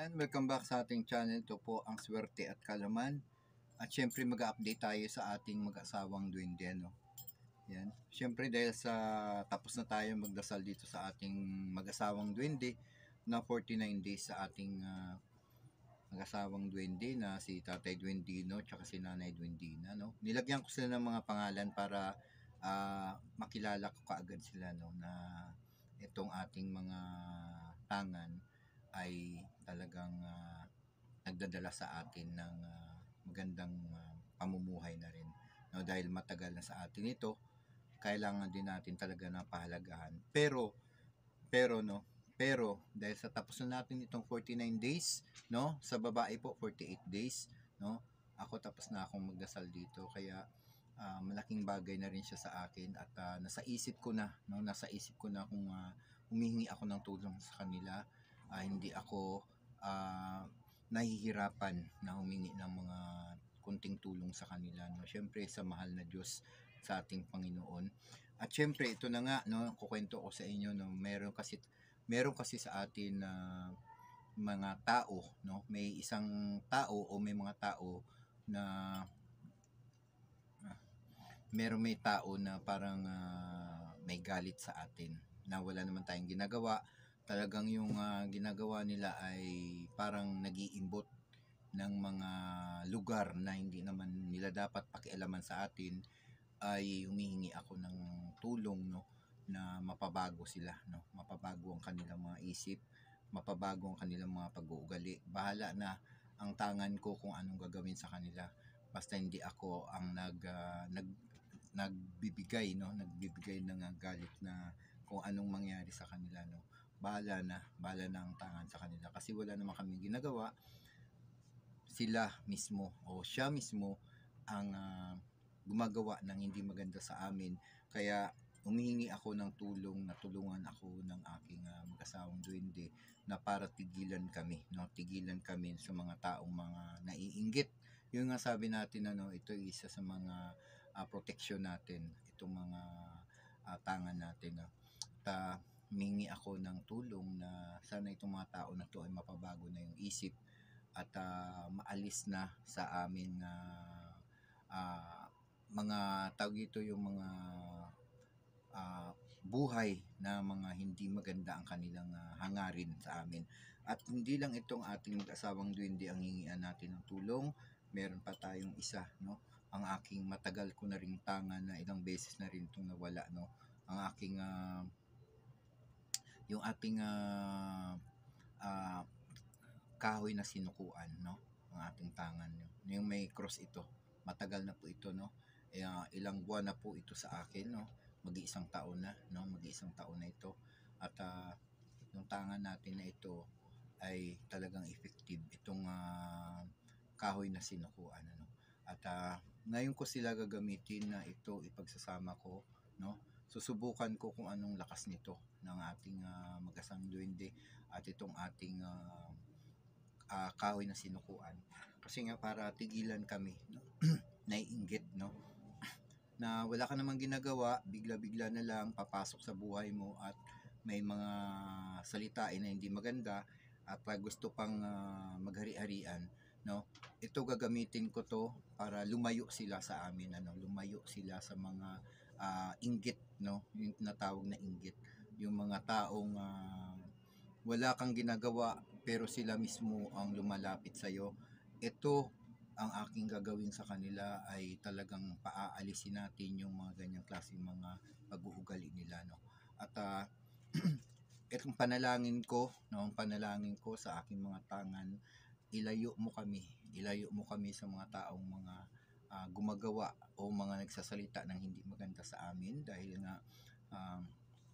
Yan, welcome back sa ating channel. Ito po ang Swerte at Kalaman. At syempre mag-update tayo sa ating mag-asawang duwende. No? Yan. Syempre dahil sa tapos na tayo magdasal dito sa ating mag-asawang duwende na 49 days sa ating mag-asawang duwende na si Tatay Duwendino at si Nanay Duwendina. No? Nilagyan ko sila ng mga pangalan para makilala ko kaagad sila no, na itong ating mga tangan ay talagang nagdadala sa atin ng magandang pamumuhay na rin. No, dahil matagal na sa atin ito, kailangan din natin talaga ng pahalagahan. Pero dahil sa tapos na natin itong 49 days, no, sa babae po 48 days, no, ako tapos na akong magdasal dito, kaya malaking bagay na rin siya sa akin at nasa isip ko na kung humihingi ako ng tulong sa kanila, hindi ako nahihirapan na humingi ng mga kunting tulong sa kanila, no. Syempre sa mahal na Diyos, sa ating Panginoon. At syempre ito na nga, no, kukwento ko sa inyo, no, meron kasi sa atin na mga tao, no, may isang tao o may mga tao na may tao na parang may galit sa atin na wala naman tayong ginagawa. Talagang yung ginagawa nila ay parang nag-iimbot ng mga lugar na hindi naman nila dapat pakialaman sa atin. Ay humihingi ako ng tulong, no, na mapabago sila, no, mapabago ang kanilang mga isip, mapabago ang kanilang mga pag-uugali. Bahala na ang tangan ko kung anong gagawin sa kanila, basta hindi ako ang nagbibigay ng galit na kung anong mangyari sa kanila, no. Bahala na ang tangan sa kanila kasi wala naman kaming ginagawa. Sila mismo o siya mismo ang gumagawa ng hindi maganda sa amin, kaya humihingi ako ng tulong na tulungan ako ng aking mag-asawang duwende na para tigilan kami sa mga taong mga naiinggit. Yung nga sabi natin, ito ay isa sa mga protection natin, itong mga tangan natin. At humingi ako ng tulong na sana itong mga tao na to ay mapabago na yung isip at maalis na sa amin mga tawag ito, yung mga buhay na mga hindi maganda ang kanilang hangarin sa amin. At hindi lang itong ating mag-asawang duwende ang hingian natin ng tulong, meron pa tayong isa, no, ang aking matagal ko na ring tangan na ilang beses na rin itong nawala, no, ang aking yung ating kahoy na sinukuan, no, ang ating tangan, yung may cross ito, matagal na po ito, no, ilang buwan na po ito sa akin, no, mag-iisang taon na, no, mag-iisang taon na ito. At yung tangan natin na ito ay talagang effective, itong kahoy na sinukuan, ano. At ngayon ko sila gagamitin na ito, ipagsasama ko, no, susubukan ko kung anong lakas nito ng ating mag-asawang duwende at itong ating kahoy na sinukuan, kasi nga para tigilan kami, no, naiinggit, no, na wala ka namang ginagawa, bigla-bigla na lang papasok sa buhay mo at may mga salitain na hindi maganda at gusto pang maghari-harian, no. Ito gagamitin ko to para lumayo sila sa amin, lumayo sila sa mga inggit, no, yung tinatawag na inggit, yung mga taong wala kang ginagawa pero sila mismo ang lumalapit sa iyo. Ito ang aking gagawin sa kanila ay talagang paaalisin natin yung mga ganyang klaseng mga pag-uugali nila, no. At itong panalangin ko, no, ang panalangin ko sa aking mga tangan, ilayo mo kami sa mga taong mga gumagawa o mga nagsasalita ng hindi maganda sa amin, dahil nga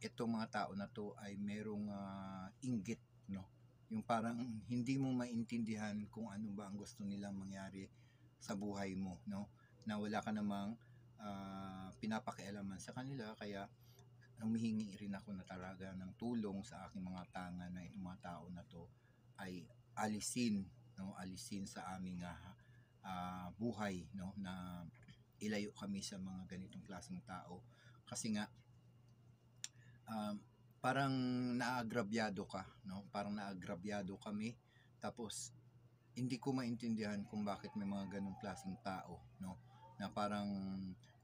itong mga tao na to ay merong inggit, no, yung parang hindi mo maintindihan kung ano ba ang gusto nilang mangyari sa buhay mo, no, na wala ka namang pinapakialaman sa kanila. Kaya humihingi rin ako na talaga ng tulong sa aking mga tangan na itong mga tao na to ay alisin sa aming buhay, no, na ilayo kami sa mga ganitong klaseng tao. Kasi nga parang naagrabyado ka, no, parang naagrabyado kami Tapos hindi ko maintindihan kung bakit may mga ganong klaseng tao, no? Na parang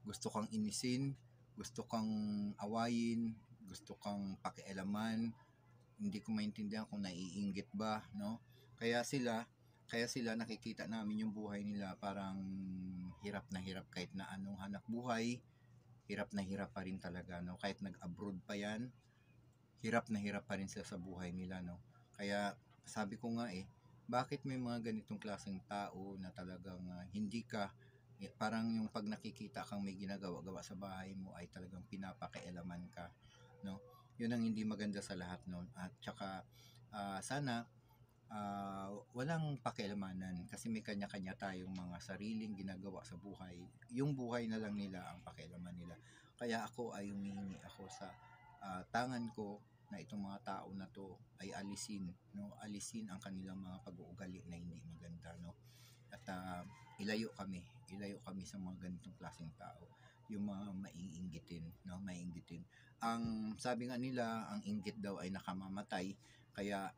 gusto kang inisin, gusto kang awayin, gusto kang pakialaman. Hindi ko maintindihan kung naiinggit ba, no? Kaya sila, kaya sila nakikita namin yung buhay nila parang hirap na hirap kahit na anong hanap buhay, hirap na hirap pa rin talaga, no? Kahit nag-abroad pa yan, hirap na hirap pa rin sila sa buhay nila, no? Kaya sabi ko nga bakit may mga ganitong klaseng tao na talagang hindi ka parang yung pag nakikita kang may ginagawa-gawa sa bahay mo ay talagang pinapakialaman ka, no? Yun ang hindi maganda sa lahat, no? At saka sana walang pakialamanan kasi may kanya-kanya tayong mga sariling ginagawa sa buhay. Yung buhay na lang nila ang pakialaman nila. Kaya ako ay humihingi ako sa tangan ko na itong mga tao na to ay alisin, no? Alisin ang kanilang mga pag-uugali na hindi maganda, no? At ilayo kami sa mga ganitong klaseng tao. Yung mga maiinggitin, no? Maiinggitin. Ang sabi nga nila, ang inggit daw ay nakamamatay, kaya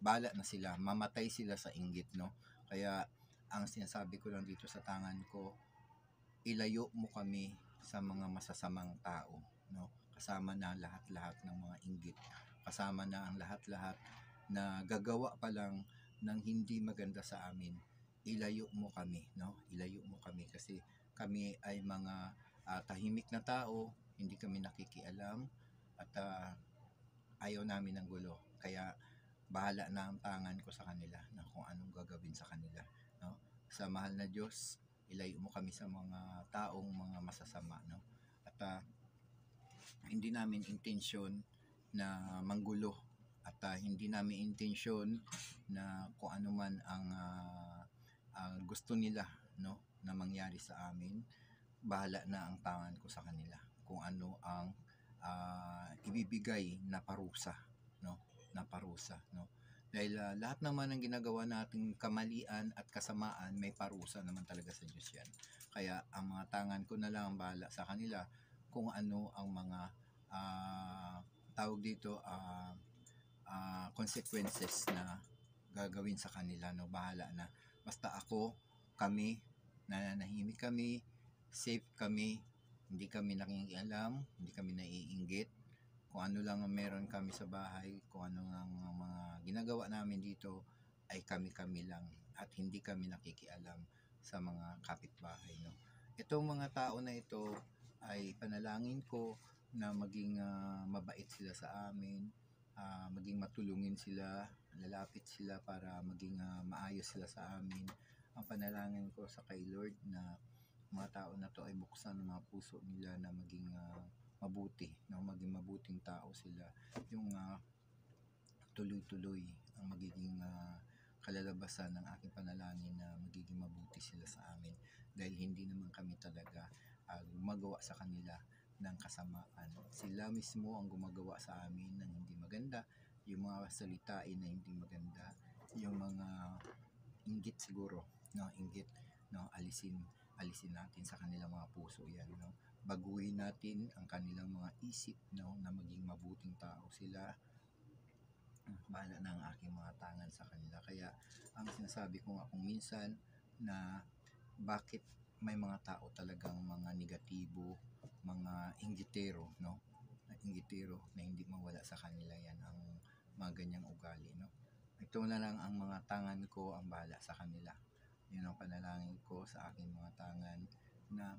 bala na sila, mamatay sila sa inggit, no? Kaya ang sinasabi ko lang dito sa tangan ko, ilayo mo kami sa mga masasamang tao, no? Kasama na lahat-lahat ng mga inggit, kasama na ang lahat-lahat na gagawa pa lang ng hindi maganda sa amin. Ilayo mo kami, no? Ilayo mo kami kasi kami ay mga tahimik na tao, hindi kami nakikialam at ayaw namin ng gulo. Kaya bahala na ang tangan ko sa kanila na kung anong gagawin sa kanila, no? Sa mahal na Diyos, ilayo mo kami sa mga taong mga masasama, no? At hindi namin intensyon na manggulo at hindi namin intensyon na kung ano man ang gusto nila, no, na mangyari sa amin. Bahala na ang tangan ko sa kanila kung ano ang ibibigay na parusa, no? Na parusa, no? Dahil lahat naman ng ginagawa nating kamalian at kasamaan, may parusa naman talaga sa Diyos yan. Kaya ang mga tangan ko na lang ang bahala sa kanila kung ano ang mga tawag dito, consequences na gagawin sa kanila, no? Bahala na. Basta ako, kami, nananahimik kami, safe kami, hindi kami nakikialam, hindi kami naiinggit. Kung ano lang ang meron kami sa bahay, kung ano lang ang mga ginagawa namin dito, ay kami-kami lang at hindi kami nakikialam sa mga kapitbahay, no? Itong mga tao na ito ay panalangin ko na maging mabait sila sa amin, maging matulungin sila, lalapit sila para maging maayos sila sa amin. Ang panalangin ko sa kay Lord na mga tao na to ay buksan ng mga puso nila na maging mabuti, no? Maging mabuting tao sila. Yung tuloy-tuloy ang magiging kalalabasan ng aking panalangin na magiging mabuti sila sa amin dahil hindi naman kami talaga gumagawa sa kanila ng kasamaan. Sila mismo ang gumagawa sa amin ng hindi maganda, yung mga salitain na hindi maganda, yung mga inggit siguro, no? Inggit, no? Alisin natin sa kanilang mga puso yan, no? Baguhin natin ang kanilang mga isip, no? Na maging mabuting tao sila. Bahala na ang aking mga tangan sa kanila. Kaya ang sinasabi ko nga kung minsan na bakit may mga tao talagang mga negatibo, mga inggitero, no? Inggitero na hindi mawala sa kanila yan ang mga ganyang ugali, no? Ito na lang ang mga tangan ko ang bahala sa kanila. Yun ang panalangin ko sa aking mga tangan na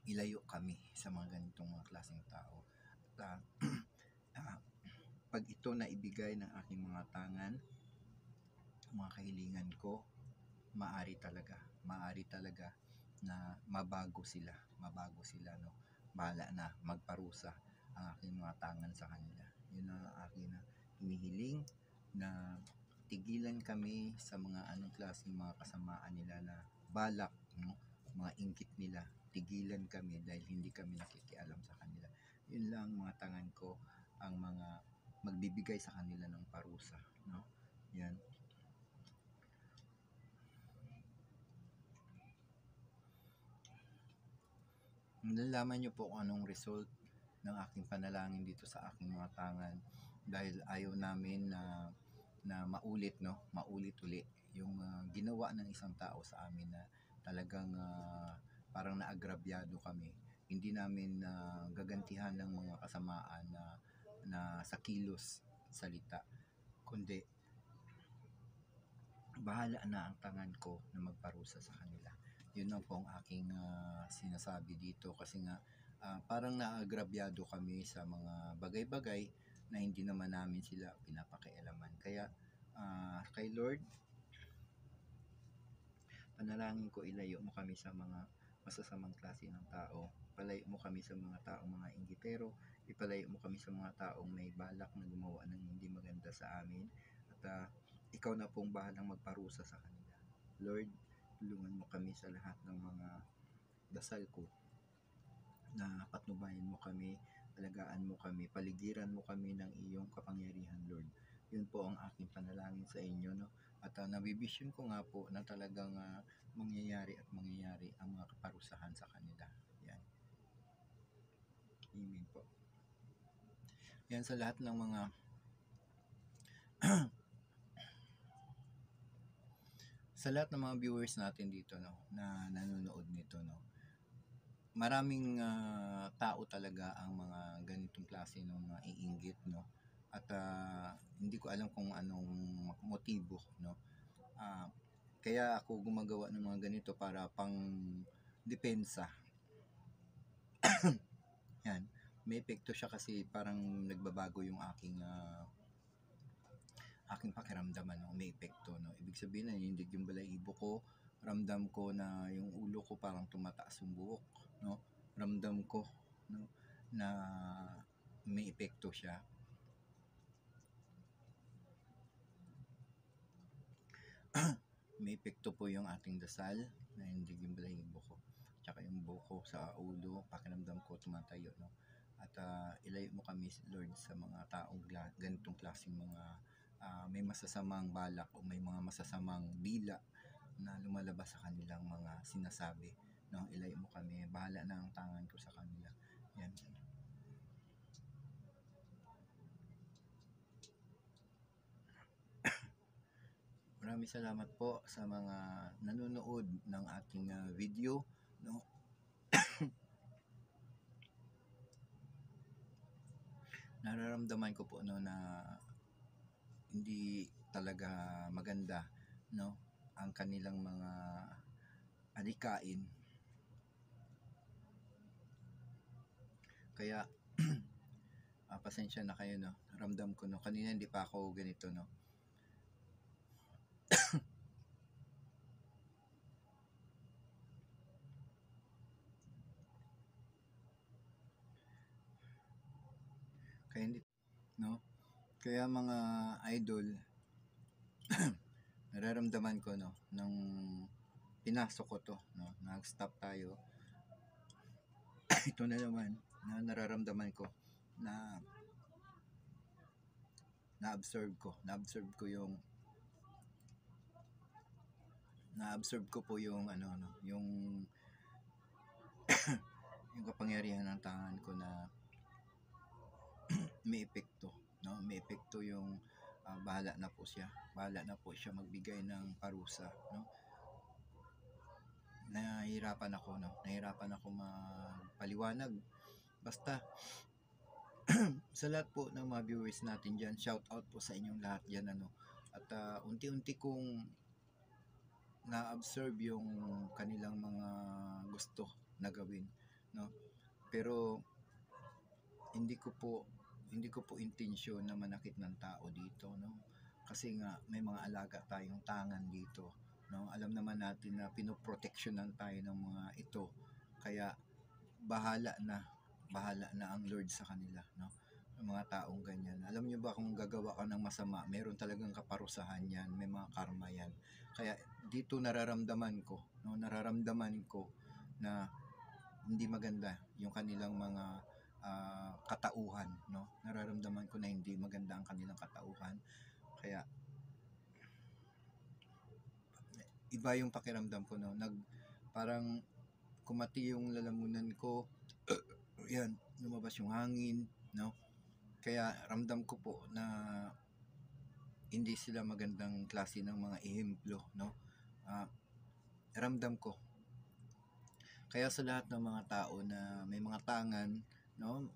ilayo kami sa mga ganitong mga klaseng tao. At pag ito na ibigay ng aking mga tangan, mga kahilingan ko, maari talaga na mabago sila, no? Bahala na magparusa ang aking mga tangan sa kanila. Yun ang aking hinihiling na tigilan kami sa mga anong klaseng mga kasamaan nila na balak, no? Mga inggit nila, tigilan kami dahil hindi kami nakikialam sa kanila. Yun lang mga tangan ko ang mga magbibigay sa kanila ng parusa, no? Yan. Nalalaman niyo po kung anong result ng aking panalangin dito sa aking mga tangan dahil ayaw namin na na maulit, no? Maulit uli yung ginawa ng isang tao sa amin na talagang parang naagrabyado kami. Hindi namin gagantihan ng mga kasamaan na sa kilos salita, kundi bahala na ang tangan ko na magparusa sa kanila. Yun lang po ang aking sinasabi dito kasi nga parang naagrabyado kami sa mga bagay-bagay na hindi naman namin sila pinapakialaman. Kaya kay Lord, panalangin ko, ilayo mo kami sa mga masasamang klase ng tao. Palayo mo kami sa mga taong mga inggitero. Ipalayo mo kami sa mga taong may balak na gumawa ng hindi maganda sa amin. At ikaw na pong bahalang magparusa sa kanila. Lord, tulungan mo kami sa lahat ng mga dasal ko na patnubayan mo kami, alagaan mo kami, paligiran mo kami ng iyong kapangyarihan, Lord. Yun po ang aking panalangin sa inyo, no? At nabibisyon ko nga po na talagang mangyayari ang mga kaparusahan sa kanila. Yan. Amen po. Yan sa lahat ng mga sa lahat ng mga viewers natin dito, no, na nanonood nito, no. Maraming tao talaga ang mga ganitong klase ng iinggit, no. At hindi ko alam kung anong motibo, no. Kaya ako gumagawa ng mga ganito para pang depensa. Yan. May epekto siya kasi parang nagbabago yung aking pakiramdaman, no? May epekto, no? Ibig sabihin na hindi yung balahibo ko, ramdam ko na yung ulo ko parang tumataas yung buhok, no? Ramdam ko, no, na may epekto siya. May epekto po yung ating dasal na hindi yung balahibo ko. Tsaka yung buhok ko sa ulo, pakiramdam ko tumatayo, no? At ilayo mo kami, Lord, sa mga taong ganitong klaseng mga may masasamang balak o may mga masasamang bila na lumalabas sa kanilang mga sinasabi, no? Ilayo mo kami, bahala na ang tangan ko sa kanila. Yan. Maraming salamat po sa mga nanonood ng ating video, no? Nararamdaman ko po, no, na hindi talaga maganda, no, ang kanilang mga alikain. Kaya pasensya na kayo, no. Ramdam ko, no, kanina hindi pa ako ganito, no. Kaya hindi, no. Kaya mga idol, nararamdaman ko, no, nung pinasok ko to, no, nag-stop tayo. Ito na naman na nararamdaman ko na na-absorb ko po yung ano, no, yung yung kapangyarihan ng tangan ko na may epekto, no, may epekto yung bahala na po siya magbigay ng parusa, no. Nahihirapan ako magpaliwanag. Basta sa lahat po ng mga viewers natin dyan, shout out po sa inyong lahat dyan, ano. At unti-unti kong na-observe yung kanilang mga gusto na gawin, no. Pero hindi ko po intensyon na manakit ng tao dito, no. Kasi nga may mga alaga tayong tangan dito, no. Alam naman natin na pinoproteksyonan tayo ng mga ito. Kaya bahala na ang Lord sa kanila, no. Ang mga taong ganyan. Alam niyo ba kung gagawa ka ng masama, meron talagang kaparusahan yan, may mga karma yan. Kaya dito nararamdaman ko na hindi maganda yung kanilang mga katauhan, no. Nararamdaman ko na hindi maganda ang kanilang katauhan. Kaya iba yung pakiramdam ko, no. Parang kumati yung lalamunan ko. Yan, lumabas yung hangin, no. Kaya ramdam ko po na hindi sila magandang klase ng mga ehemplo, no? Ah, ramdam ko. Kaya sa lahat ng mga tao na may mga tangan, no?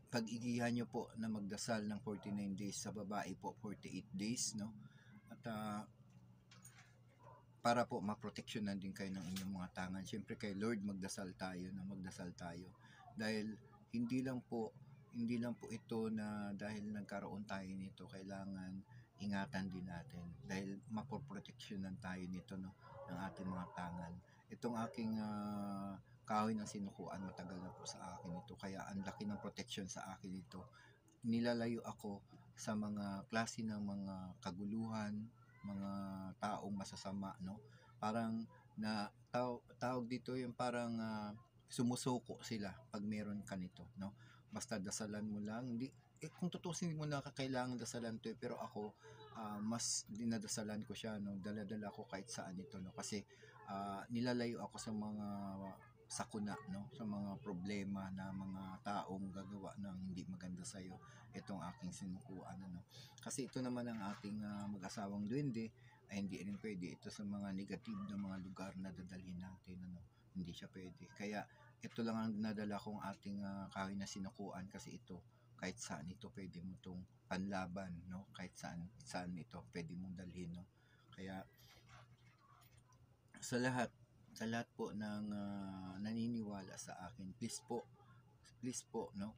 Pag-igihan nyo po na magdasal ng 49 days, sa babae po 48 days, no? At para po maproteksyonan din kayo ng inyong mga tangan. Siyempre kay Lord magdasal tayo, na magdasal tayo. Dahil hindi lang po ito na dahil nagkaroon tayo nito, kailangan ingatan din natin dahil mapoproteksyonan tayo nito, no, ng ating mga tangan. Itong aking kahoy ng sinukuan, matagal na po sa akin ito, kaya ang laki ng protection sa akin ito. Nilalayo ako sa mga klase ng mga kaguluhan, mga taong masasama, no? Parang tawag dito yung parang sumusuko sila pag meron ka nito, no? Basta dasalan mo lang, hindi kung tutusin mo na kailangan dasalan to, pero ako mas dinadasalan ko siya, no? Dala-dala ko kahit saan ito, no? Kasi nilalayo ako sa mga sakuna, no, sa mga problema na mga taong gagawa ng hindi maganda sa iyo. Itong aking sinukuan, ano, kasi ito naman ang ating mag-asawang duwende, ay hindi rin pwede ito sa mga negative na mga lugar na dadalhin natin, ano, hindi siya pwede. Kaya ito lang ang nadala kong ating kahoy na sinukuan, kasi ito kahit saan ito pwede mo itong panlaban, no, kahit saan ito pwede mong dalhin, no. Kaya sa lahat po ng naniniwala sa akin, please po, no,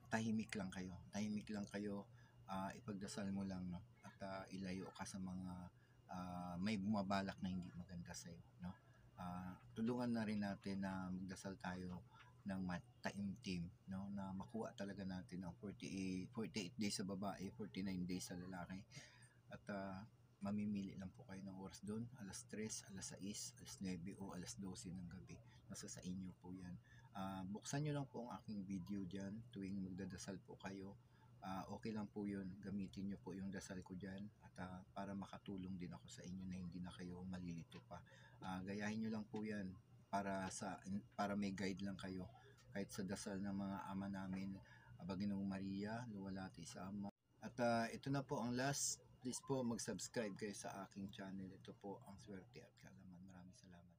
tahimik lang kayo, ipagdasal mo lang, no, at ilayo ka sa mga may bumabalak na hindi maganda sa iyo, no. Tulungan na rin natin na magdasal tayo ng mataimtim, no, na makuha talaga natin ang 48 days sa babae, 49 days sa lalaki. At mamimili lang po kayo ng oras doon, alas 3, alas 6, alas 9 o alas 12 ng gabi. Nasa sa inyo po yan. Buksan nyo lang po ang aking video dyan tuwing magdadasal po kayo. Okay lang po yun, gamitin nyo po yung dasal ko dyan, at para makatulong din ako sa inyo na hindi na kayo malilito pa. Gayahin nyo lang po yan para may guide lang kayo, kahit sa dasal ng mga ama namin, Ginong Maria, luwalhati sa Ama. At ito na po ang last. Please po mag-subscribe kayo sa aking channel. Ito po ang Swerte at Kaalaman. Maraming salamat.